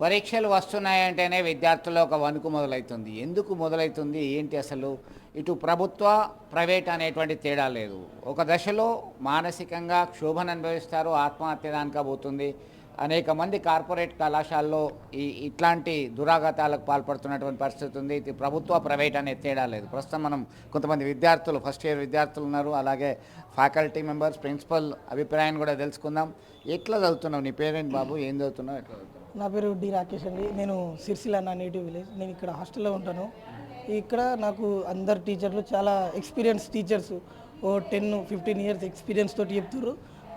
పరీక్షలు వస్తున్నాయంటేనే విద్యార్థుల్లో ఒక వణుకు మొదలవుతుంది. ఎందుకు మొదలవుతుంది ఏంటి అసలు? ఇటు ప్రభుత్వ ప్రైవేట్ అనేటువంటి తేడా లేదు. ఒక దశలో మానసికంగా క్షోభను అనుభవిస్తారు, ఆత్మహత్య దానికా పోతుంది. అనేక మంది కార్పొరేట్ కళాశాలలో ఇట్లాంటి దురాఘాతాలకు పాల్పడుతున్నటువంటి పరిస్థితి ఉంది. ఇది ప్రభుత్వ ప్రైవేట్ అనే తేడా లేదు. ప్రస్తుతం మనం కొంతమంది విద్యార్థులు, ఫస్ట్ ఇయర్ విద్యార్థులు ఉన్నారు, అలాగే ఫ్యాకల్టీ మెంబర్స్, ప్రిన్సిపల్ అభిప్రాయాన్ని కూడా తెలుసుకుందాం. ఎట్లా చదువుతున్నావు? నీ పేరేంటి బాబు? ఏం చదువుతున్నావు? ఎట్లా చదువుతున్నావు? నా పేరు డి రాకేష్ అండి. నేను సిరిసిల్ల, నా నేటివ్ విలేజ్. నేను ఇక్కడ హాస్టల్లో ఉంటాను. ఇక్కడ నాకు అందరు టీచర్లు చాలా ఎక్స్పీరియన్స్ టీచర్స్, ఓ 10-15 ఇయర్స్ ఎక్స్పీరియన్స్ తోటి చెప్తున్నారు.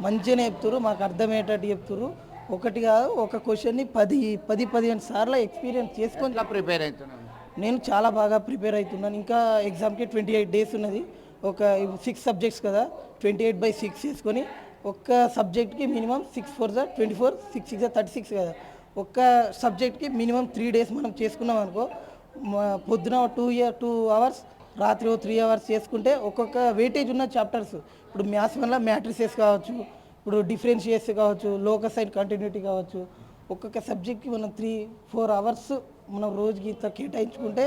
మంచిగానే చెప్తున్నారు, మాకు అర్థమయ్యేటట్టు చెప్తున్నారు. ఒకటి కాదు, ఒక క్వశ్చన్ని 10-15 సార్లు ఎక్స్పీరియన్స్ చేసుకొని ఎట్లా ప్రిపేర్ అవుతున్నాను? నేను చాలా బాగా ప్రిపేర్ అవుతున్నాను. ఇంకా ఎగ్జామ్కి 28 డేస్ ఉన్నది. ఒక 6 సబ్జెక్ట్స్ కదా, 28/6 చేసుకొని ఒక్క సబ్జెక్ట్కి మినిమం 6 4 24, 6 6 36 కదా. ఒక్క సబ్జెక్ట్కి మినిమం 3 డేస్ మనం చేసుకున్నాం అనుకో, పొద్దున 2 అవర్స్, రాత్రి 3 అవర్స్ చేసుకుంటే ఒక్కొక్క వెయిటేజ్ ఉన్న చాప్టర్స్, ఇప్పుడు మ్యాథ్స్ వల్ల మ్యాట్రిసెస్ కావచ్చు, ఇప్పుడు డిఫరెన్షియేట్స్ కావచ్చు, లోకస్ అండ్ కంటిన్యూటీ కావచ్చు, ఒక్కొక్క సబ్జెక్ట్కి మనం 3-4 అవర్స్ మనం రోజుకి ఇంత కేటాయించుకుంటే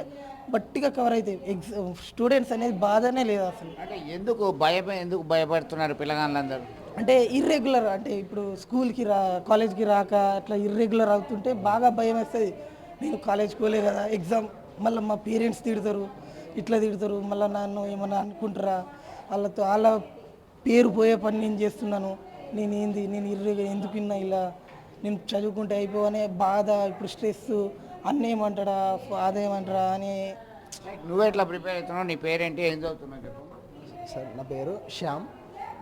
బట్టిగా కవర్ అవుతాయి. స్టూడెంట్స్ అనేది బాధనే లేదు అసలు. అంటే ఎందుకు భయపడుతున్నారు పిల్లగాళ్ళందరూ? అంటే ఇర్రెగ్యులర్, అంటే ఇప్పుడు స్కూల్కి కాలేజ్కి రాక అట్లా ఇర్రెగ్యులర్ అవుతుంటే బాగా భయం వేస్తుంది. నేను కాలేజ్కి పోలే కదా, ఎగ్జామ్ మళ్ళీ మా పేరెంట్స్ తిడతారు, ఇట్లా తిడతారు, మళ్ళీ నన్ను ఏమన్నా అనుకుంటారా, వాళ్ళ పేరు పోయే పని నేను చేస్తున్నాను, నేను ఎందుకు ఇన్నా ఇలా, నేను చదువుకుంటే అయిపోవనే బాధ, ఇప్పుడు స్ట్రెస్, అన్న ఏమంటాడా, ఫాదర్ ఏమంటారా అని. నువ్వు ఎట్లా ప్రిపేర్ అవుతున్నావు? నీ పేరేంటి? ఏం చదువుతున్నావు చెప్పు. సార్ నా పేరు శ్యామ్,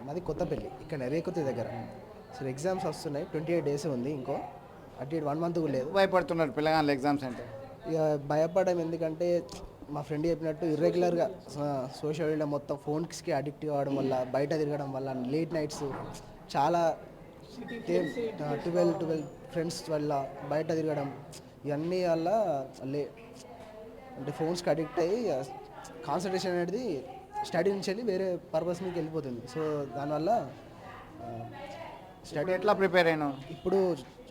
మాది కొత్తపల్లి, ఇక్కడ రేకుతి దగ్గర. సార్ ఎగ్జామ్స్ వస్తున్నాయి, 28 డేస్ ఉంది, ఇంకో అటు 1 మంత్ కూడా లేదు. భయపడుతున్నారు పిల్లగాళ్ళు ఎగ్జామ్స్ అంటే? ఇక భయపడడం ఎందుకంటే మా ఫ్రెండ్ చెప్పినట్టు ఇర్రెగ్యులర్గా సోషల్ మీడియా మొత్తం ఫోన్స్కి అడిక్ట్ కావడం వల్ల, బయట తిరగడం వల్ల, లేట్ నైట్స్ చాలా 12 ఫ్రెండ్స్ వల్ల బయట తిరగడం, ఇవన్నీ వల్ల అంటే ఫోన్స్కి అడిక్ట్ అయ్యి కాన్సన్ట్రేషన్ అనేది స్టడీ నుంచి వెళ్ళి వేరే పర్పస్ మీకు వెళ్ళిపోతుంది. సో దానివల్ల స్టడీ ఎట్లా ప్రిపేర్ అయినావు ఇప్పుడు?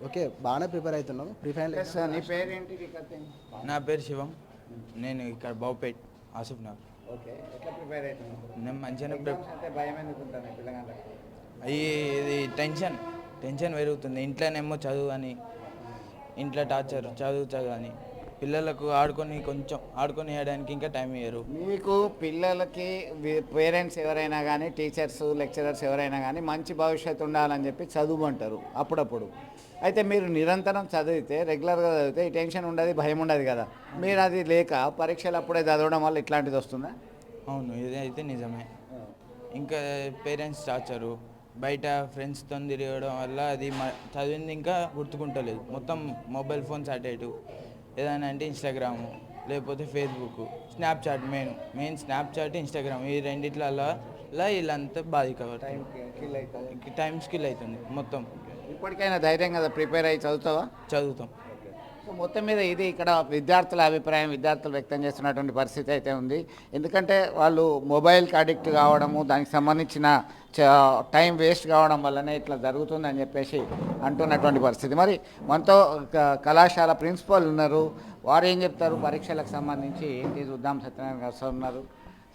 ఓకే, బాగానే ప్రిపేర్ అవుతున్నాం. నీ పేరేంటి? నా పేరు శివం, నేను ఇక్కడ బావుపేట్, ఆసిఫ్ నగర్. ఓకే, ఎట్లా ప్రిపేర్ అవుతున్నావు? నేను మంచిగానే అంటే భయం ఎందుకు ఉంటుంది పిల్లగాళ్ళకి? ఇది టెన్షన్ పెరుగుతుంది. ఇంట్లోనేమో చదువు అని, ఇంట్లో టార్చర్, చదువు అని, పిల్లలకు ఆడుకొని వేయడానికి ఇంకా టైం ఇయ్యరు. మీకు పిల్లలకి పేరెంట్స్ ఎవరైనా కానీ, టీచర్స్, లెక్చరర్స్ ఎవరైనా కానీ మంచి భవిష్యత్తు ఉండాలని చెప్పి చదువుమంటారు అప్పుడప్పుడు. అయితే మీరు నిరంతరం చదివితే, రెగ్యులర్గా చదివితే ఈ టెన్షన్ ఉండదు, భయం ఉండదు కదా. మీరు అది లేక పరీక్షలు అప్పుడే చదవడం వల్ల ఇట్లాంటిది వస్తుందా? అవును, ఇది అయితే నిజమే. ఇంకా పేరెంట్స్ టార్చరు, బయట ఫ్రెండ్స్తో తిరగడం వల్ల అది చదివింది ఇంకా గుర్తుకుంటలేదు. మొత్తం మొబైల్ ఫోన్స్ అటు ఇటు, ఏదైనా అంటే ఇన్స్టాగ్రాము, లేకపోతే Facebook, Snapchat, main Snapchat, Instagram, ఈ రెండిట్లలో వీళ్ళంతా బాధిక టైం స్కిల్ అవుతుంది మొత్తం. ఇప్పటికైనా ధైర్యం కదా ప్రిపేర్ అయ్యి చదువుతాం. సో మొత్తం మీద ఇది ఇక్కడ విద్యార్థుల అభిప్రాయం, విద్యార్థులు వ్యక్తం చేస్తున్నటువంటి పరిస్థితి అయితే ఉంది. ఎందుకంటే వాళ్ళు మొబైల్కి అడిక్ట్ కావడము, దానికి సంబంధించిన టైం వేస్ట్ కావడం వల్లనే ఇట్లా జరుగుతుందని చెప్పేసి అంటున్నటువంటి పరిస్థితి. మరి మనతో కళాశాల ప్రిన్సిపల్ ఉన్నారు, వారు ఏం చెప్తారు పరీక్షలకు సంబంధించి ఏంటి చూద్దాం. సత్యనారాయణ గారు ఉన్నారు.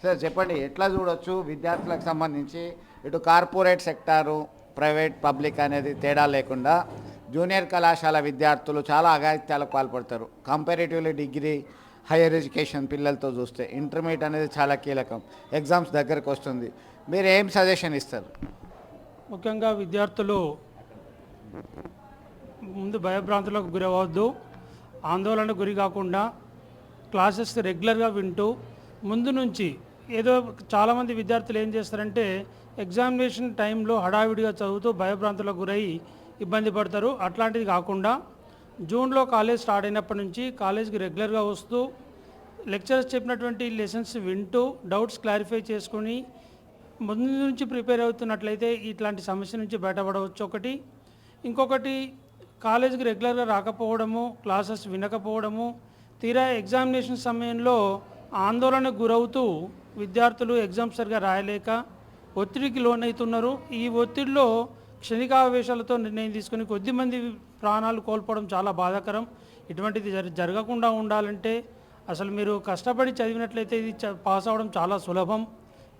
సార్ చెప్పండి, ఎట్లా చూడొచ్చు విద్యార్థులకు సంబంధించి ఇటు కార్పొరేట్ సెక్టారు, ప్రైవేట్, పబ్లిక్ అనేది తేడా లేకుండా జూనియర్ కళాశాల విద్యార్థులు చాలా అఘాయిత్యాలకు పాల్పడతారు. కంపారిటివ్లీ డిగ్రీ, హైయర్ ఎడ్యుకేషన్ పిల్లలతో చూస్తే ఇంటర్మీడియట్ అనేది చాలా కీలకం, ఎగ్జామ్స్ దగ్గరకు వస్తుంది. మీరు ఏం సజెషన్ ఇస్తారు? ముఖ్యంగా విద్యార్థులు ముందు భయభ్రాంతులకు గురవద్దు, ఆందోళనకు గురి కాకుండా క్లాసెస్ రెగ్యులర్గా వింటూ ముందు నుంచి ఏదో చాలామంది విద్యార్థులు ఏం చేస్తారంటే ఎగ్జామినేషన్ టైంలో హడావిడిగా చదువుతూ భయభ్రాంతులకు గురై ఇబ్బంది పడతారు. అట్లాంటిది కాకుండా జూన్లో కాలేజ్ స్టార్ట్ అయినప్పటి నుంచి కాలేజ్కి రెగ్యులర్గా వస్తూ లెక్చరర్స్ చెప్పినటువంటి లెసన్స్ వింటూ డౌట్స్ క్లారిఫై చేసుకొని ముందు నుంచి ప్రిపేర్ అవుతున్నట్లయితే ఇట్లాంటి సమస్య నుంచి బయటపడవచ్చు. ఒకటి. ఇంకొకటి, కాలేజీకి రెగ్యులర్గా రాకపోవడము, క్లాసెస్ వినకపోవడము, తీరా ఎగ్జామినేషన్ సమయంలో ఆందోళనకు గురవుతూ విద్యార్థులు ఎగ్జామ్స్ సరిగా రాయలేక ఒత్తిడికి లోనవుతున్నారు. ఈ ఒత్తిడిలో క్షణికావేశాలతో నిర్ణయం తీసుకుని కొద్దిమంది ప్రాణాలు కోల్పోవడం చాలా బాధాకరం. ఇటువంటిది జరగకుండా ఉండాలంటే అసలు మీరు కష్టపడి చదివినట్లయితే ఇది పాస్ అవ్వడం చాలా సులభం.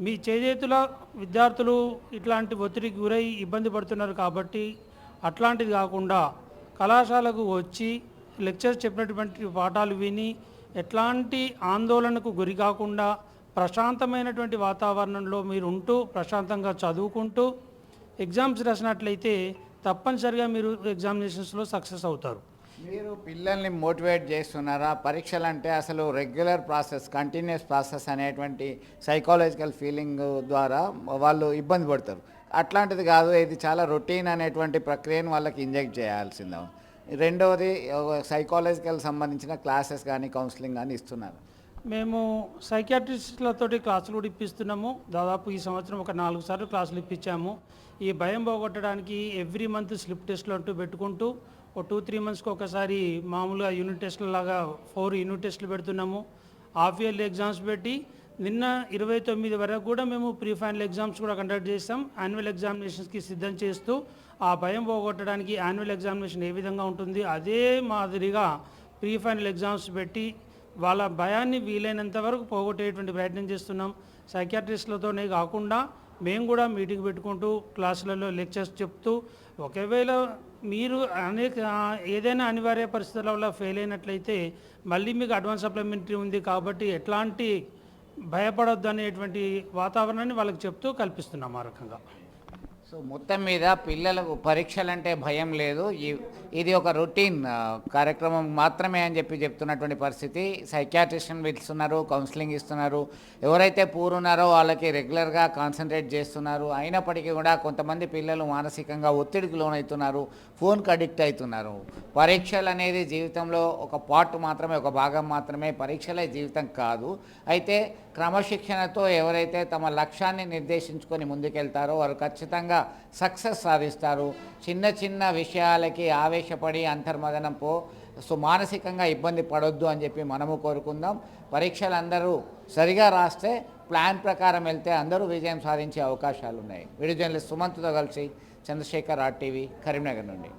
మీ చేజేతుల విద్యార్థులు ఇట్లాంటి ఒత్తిడికి గురై ఇబ్బంది పడుతున్నారు కాబట్టి అట్లాంటిది కాకుండా కళాశాలకు వచ్చి లెక్చర్స్ చెప్పినటువంటి పాఠాలు విని ఎట్లాంటి ఆందోళనకు గురి కాకుండా ప్రశాంతమైనటువంటి వాతావరణంలో మీరు ఉంటూ ప్రశాంతంగా చదువుకుంటూ ఎగ్జామ్స్ రాసినట్లయితే తప్పనిసరిగా మీరు ఎగ్జామినేషన్స్లో సక్సెస్ అవుతారు. మీరు పిల్లల్ని మోటివేట్ చేస్తున్నారా? పరీక్షలు అంటే అసలు రెగ్యులర్ ప్రాసెస్, కంటిన్యూస్ ప్రాసెస్ అనేటువంటి సైకాలజికల్ ఫీలింగ్ ద్వారా వాళ్ళు ఇబ్బంది పడతారు. అట్లాంటిది కాదు, ఇది చాలా రొటీన్ అనేటువంటి ప్రక్రియను వాళ్ళకి ఇంజెక్ట్ చేయాల్సిందే. రెండవది సైకాలజికల్ సంబంధించిన క్లాసెస్ కానీ కౌన్సిలింగ్ కానీ ఇస్తున్నారు. మేము సైకియాట్రిస్టులతోటి క్లాసులు కూడా ఇప్పిస్తున్నాము. దాదాపు ఈ సంవత్సరం ఒక 4 సార్లు క్లాసులు ఇప్పించాము. ఈ భయం పోగొట్టడానికి ఎవ్రీ మంత్ స్లిప్ టెస్ట్లు అంటూ పెట్టుకుంటూ ఒక 2-3 మంత్స్కి ఒకసారి మామూలుగా యూనిట్ టెస్ట్ల లాగా 4 యూనిట్ టెస్టులు పెడుతున్నాము. హాఫ్ ఇయర్లీ ఎగ్జామ్స్ పెట్టి నిన్న 29 వరకు కూడా మేము ప్రీ ఫైనల్ ఎగ్జామ్స్ కూడా కండక్ట్ చేస్తాం. యాన్యువల్ ఎగ్జామినేషన్స్కి సిద్ధం చేస్తూ ఆ భయం పోగొట్టడానికి యాన్యువల్ ఎగ్జామినేషన్ ఏ విధంగా ఉంటుంది అదే మాదిరిగా ప్రీ ఫైనల్ ఎగ్జామ్స్ పెట్టి వాళ్ళ భయాన్ని వీలైనంత వరకు పోగొట్టేటువంటి ప్రయత్నం చేస్తున్నాం. సైకియాట్రిస్టులతోనే కాకుండా మేము కూడా మీటింగ్ పెట్టుకుంటూ క్లాసులలో లెక్చర్స్ చెప్తూ ఒకవేళ మీరు ఏదైనా అనివార్య పరిస్థితుల వల్ల ఫెయిల్ అయినట్లయితే మళ్ళీ మీకు అడ్వాన్స్ సప్లిమెంటరీ ఉంది కాబట్టి ఎట్లాంటి భయపడొద్దు అనేటువంటి వాతావరణాన్ని వాళ్ళకి చెప్తూ కల్పిస్తున్నాం ఆ రకంగా. సో మొత్తం మీద పిల్లలకు పరీక్షలంటే భయం లేదు, ఇది ఒక రొటీన్ కార్యక్రమం మాత్రమే అని చెప్తున్నటువంటి పరిస్థితి. సైకియాట్రిస్ట్ని పిలుస్తున్నారు, కౌన్సిలింగ్ ఇస్తున్నారు. ఎవరైతే పూర్ ఉన్నారో వాళ్ళకి రెగ్యులర్గా కాన్సన్ట్రేట్ చేస్తున్నారు. అయినప్పటికీ కూడా కొంతమంది పిల్లలు మానసికంగా ఒత్తిడికి లోనవుతున్నారు, ఫోన్కి అడిక్ట్ అవుతున్నారు. పరీక్షలు అనేది జీవితంలో ఒక పార్ట్ మాత్రమే, ఒక భాగం మాత్రమే. పరీక్షలే జీవితం కాదు. అయితే క్రమశిక్షణతో ఎవరైతే తమ లక్ష్యాన్ని నిర్దేశించుకొని ముందుకెళ్తారో వారు ఖచ్చితంగా సక్సెస్ సాధిస్తారు. చిన్న చిన్న విషయాలకి ఆవేశపడి అంతర్మదనంపో మానసికంగా ఇబ్బంది పడొద్దు అని చెప్పి మనము కోరుకుందాం. పరీక్షలు అందరూ సరిగా రాస్తే, ప్లాన్ ప్రకారం వెళ్తే అందరూ విజయం సాధించే అవకాశాలు ఉన్నాయి. వీడియో జర్నలిస్ట్ సుమంత్తో కలిసి చంద్రశేఖర్, RTV, కరీంనగర్ నుండి.